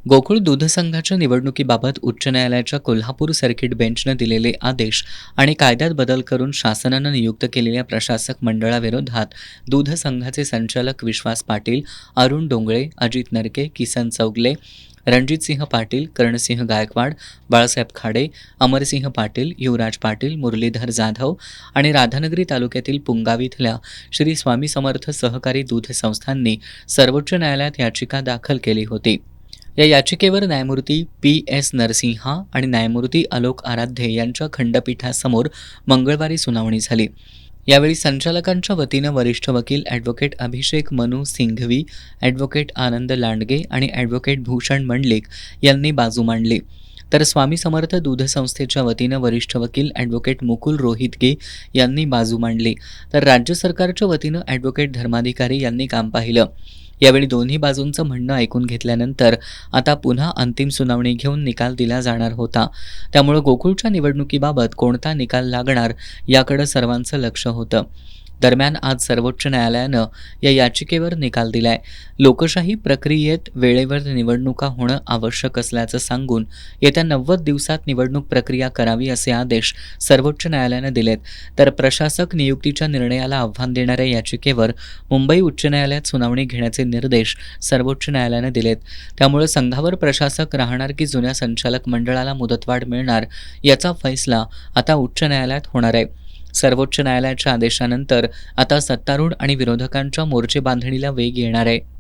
गोकुळ दूध संघाच्या निवडणुकीबाबत उच्च न्यायालयाच्या कोल्हापूर सर्किट बेंचनं दिलेले आदेश आणि कायद्यात बदल करून शासनानं नियुक्त केलेल्या प्रशासक मंडळाविरोधात दूध संघाचे संचालक विश्वास पाटील, अरुण डोंगळे, अजित नरके, किसन चौगले, रणजितसिंह पाटील, कर्णसिंह गायकवाड, बाळासाहेब खाडे, अमरसिंह पाटील, युवराज पाटील, मुरलीधर जाधव आणि राधानगरी तालुक्यातील पुंगाव इथल्या श्री स्वामी समर्थ सहकारी दूध संस्थांनी सर्वोच्च न्यायालयात याचिका दाखल केली होती. या याचिकेवर न्यायमूर्ती PS नरसिंहा आणि न्यायमूर्ती आलोक आराध्य यांच्या खंडपीठासमोर मंगळवारी सुनावणी झाली. यावेळी संचालकांच्या वतीनं वरिष्ठ वकील ॲडव्होकेट अभिषेक मनू सिंघवी, ॲडव्होकेट आनंद लांडगे आणि ॲडव्होकेट भूषण मंडलिक यांनी बाजू मांडली. तर स्वामी समर्थ दूध संस्थेच्या वतीनं वरिष्ठ वकील ॲडव्होकेट मुकुल रोहितगे यांनी बाजू मांडली. तर राज्य सरकारच्या वतीनं ॲडव्होकेट धर्माधिकारी यांनी काम पाहिलं. यावेळी दोन्ही बाजूंचं म्हणणं ऐकून घेतल्यानंतर आता पुन्हा अंतिम सुनावणी घेऊन निकाल दिला जाणार होता. त्यामुळे गोकुळच्या निवडणुकीबाबत कोणता निकाल लागणार याकडे सर्वांचं लक्ष होतं. दरम्यान आज सर्वोच्च न्यायालयानं या याचिकेवर निकाल दिलाय. लोकशाही प्रक्रियेत वेळेवर निवडणुका होणं आवश्यक असल्याचं सांगून येत्या 90 दिवसात निवडणूक प्रक्रिया करावी असे आदेश सर्वोच्च न्यायालयानं दिलेत. तर प्रशासक नियुक्तीच्या निर्णयाला आव्हान देणाऱ्या याचिकेवर मुंबई उच्च न्यायालयात सुनावणी घेण्याचे निर्देश सर्वोच्च न्यायालयानं दिलेत. त्यामुळे संघावर प्रशासक राहणार की जुन्या संचालक मंडळाला मुदतवाढ मिळणार याचा फैसला आता उच्च न्यायालयात होणार आहे. सर्वोच्च न्यायालयाच्या आदेशानंतर आता सत्तारूढ आणि विरोधकांच्या मोर्चेबांधणीला वेग येणार आहे.